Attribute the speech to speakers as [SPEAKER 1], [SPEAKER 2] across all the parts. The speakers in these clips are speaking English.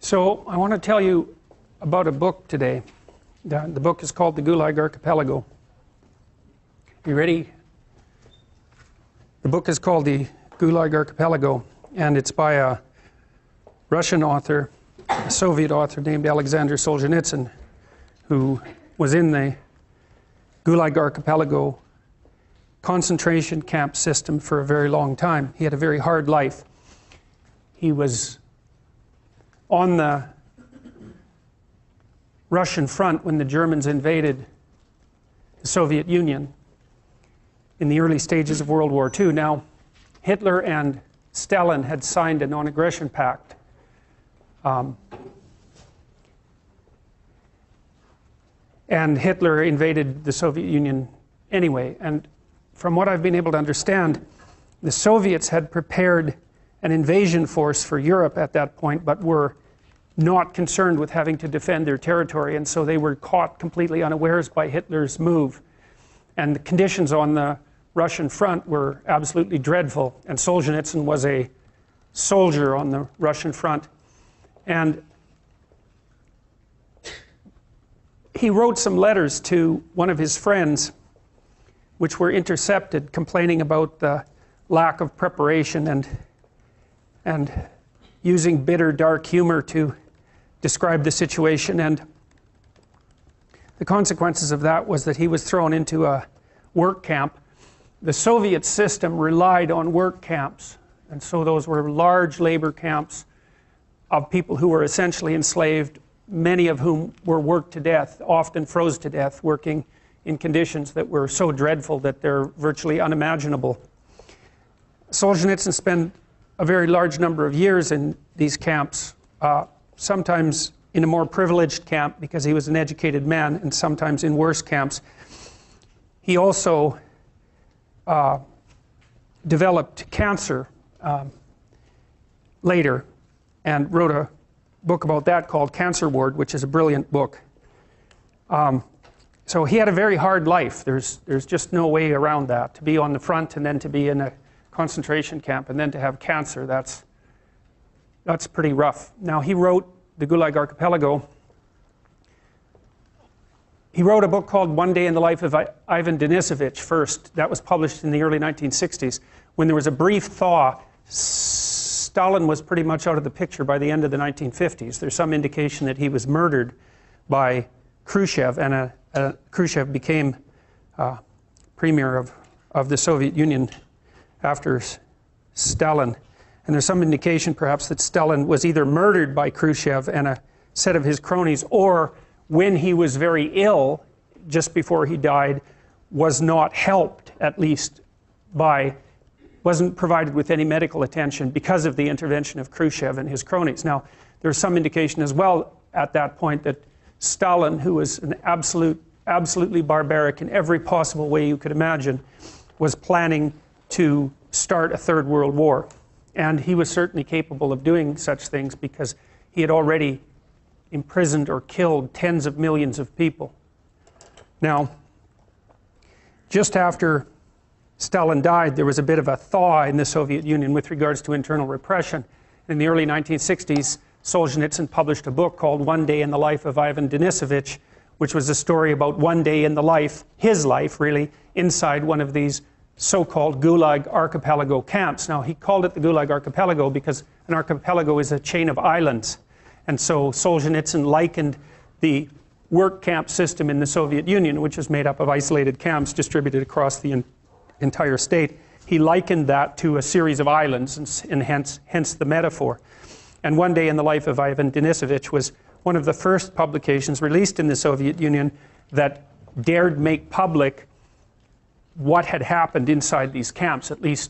[SPEAKER 1] So I want to tell you about a book today. The book is called The Gulag Archipelago. You ready? The book is called The Gulag Archipelago, and it's by a Russian author, a Soviet author named Alexander Solzhenitsyn, who was in the Gulag Archipelago concentration camp system for a very long time. He had a very hard life. He was on the Russian front when the Germans invaded the Soviet Union in the early stages of World War II. Now, Hitler and Stalin had signed a non-aggression pact. And Hitler invaded the Soviet Union anyway. And from what I've been able to understand, the Soviets had prepared an invasion force for Europe at that point, but were not concerned with having to defend their territory, and so they were caught completely unawares by Hitler's move. And the conditions on the Russian front were absolutely dreadful, and Solzhenitsyn was a soldier on the Russian front. And he wrote some letters to one of his friends, which were intercepted, complaining about the lack of preparation and using bitter, dark humor to describe the situation. And the consequences of that was that he was thrown into a work camp. The Soviet system relied on work camps, and so those were large labor camps of people who were essentially enslaved, many of whom were worked to death, often froze to death, working in conditions that were so dreadful that they're virtually unimaginable. Solzhenitsyn spent a very large number of years in these camps, sometimes in a more privileged camp because he was an educated man, and sometimes in worse camps. He also developed cancer later and wrote a book about that called Cancer Ward, which is a brilliant book. So he had a very hard life. There's just no way around that. To be on the front and then to be in a concentration camp and then to have cancer, that's pretty rough. Now, he wrote The Gulag Archipelago. He wrote a book called One Day in the Life of Ivan Denisovich first. That was published in the early 1960s. When there was a brief thaw, Stalin was pretty much out of the picture by the end of the 1950s. There's some indication that he was murdered by Khrushchev, and Khrushchev became premier of the Soviet Union after Stalin. And there's some indication perhaps that Stalin was either murdered by Khrushchev and a set of his cronies, or when he was very ill, just before he died, was not helped, at least wasn't provided with any medical attention because of the intervention of Khrushchev and his cronies. Now, there's some indication as well at that point that Stalin, who was an absolutely barbaric in every possible way you could imagine, was planning to start a third world war. And he was certainly capable of doing such things because he had already imprisoned or killed tens of millions of people. Now, just after Stalin died, there was a bit of a thaw in the Soviet Union with regards to internal repression. In the early 1960s, Solzhenitsyn published a book called One Day in the Life of Ivan Denisovich, which was a story about one day in the life, his life really, inside one of these so-called Gulag Archipelago camps. Now, he called it the Gulag Archipelago because an archipelago is a chain of islands. And so Solzhenitsyn likened the work camp system in the Soviet Union, which is made up of isolated camps distributed across the entire state. He likened that to a series of islands, and hence the metaphor. And One Day in the Life of Ivan Denisovich was one of the first publications released in the Soviet Union that dared make public what had happened inside these camps, at least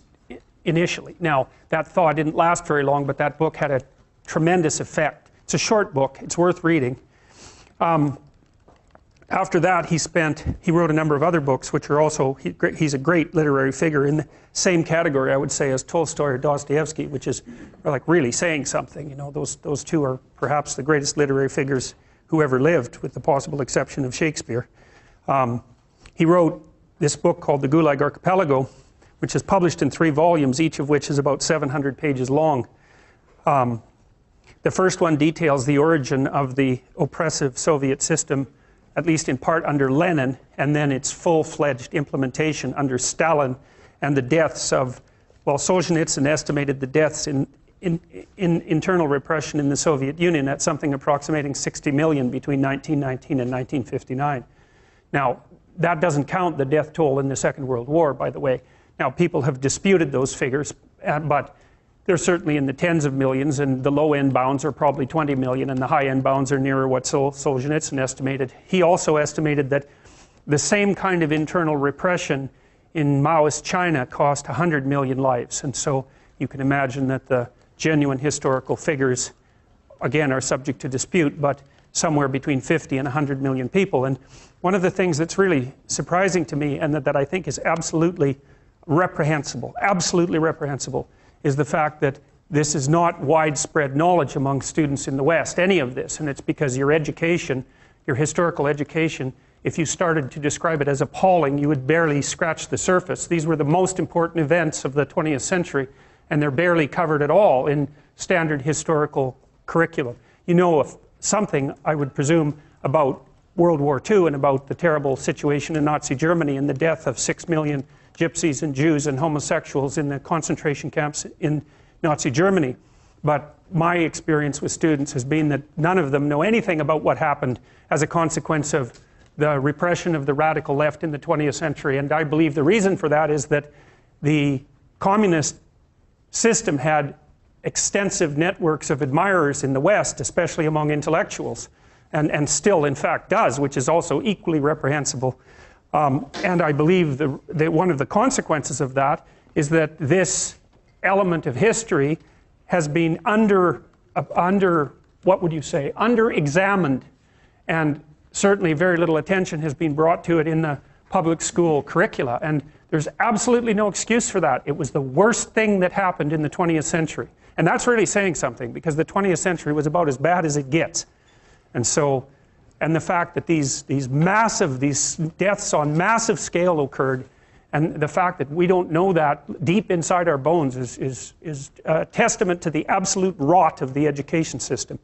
[SPEAKER 1] initially. Now, that thaw didn't last very long, but that book had a tremendous effect. It's a short book. It's worth reading. After that, he wrote a number of other books, which are also, he's a great literary figure in the same category, I would say, as Tolstoy or Dostoevsky, which is like really saying something. You know, those two are perhaps the greatest literary figures who ever lived, with the possible exception of Shakespeare. He wrote this book called The Gulag Archipelago, which is published in 3 volumes, each of which is about 700 pages long. The first one details the origin of the oppressive Soviet system, at least in part under Lenin, and then its full-fledged implementation under Stalin, and the deaths of, well, Solzhenitsyn estimated the deaths in internal repression in the Soviet Union at something approximating 60 million between 1919 and 1959. Now, that doesn't count the death toll in the Second World War, by the way. Now, people have disputed those figures, but they're certainly in the tens of millions, and the low-end bounds are probably 20 million, and the high-end bounds are nearer what Solzhenitsyn estimated. He also estimated that the same kind of internal repression in Maoist China cost 100 million lives, and so you can imagine that the genuine historical figures, again, are subject to dispute, but somewhere between 50 and 100 million people. And one of the things that's really surprising to me, and that I think is absolutely reprehensible, is the fact that this is not widespread knowledge among students in the West, any of this, and it's because your education, your historical education, if you started to describe it as appalling, you would barely scratch the surface. These were the most important events of the 20th century, and they're barely covered at all in standard historical curriculum. You know something, I would presume, about World War II and about the terrible situation in Nazi Germany and the death of 6 million gypsies and Jews and homosexuals in the concentration camps in Nazi Germany. But my experience with students has been that none of them know anything about what happened as a consequence of the repression of the radical left in the 20th century. And I believe the reason for that is that the communist system had extensive networks of admirers in the West, especially among intellectuals, and still in fact does, which is also equally reprehensible. And I believe that one of the consequences of that is that this element of history has been what would you say, under-examined, and certainly very little attention has been brought to it in the public school curricula, and there's absolutely no excuse for that. It was the worst thing that happened in the 20th century. And that's really saying something, because the 20th century was about as bad as it gets. And so, and the fact that these deaths on massive scale occurred, and the fact that we don't know that deep inside our bones is a testament to the absolute rot of the education system.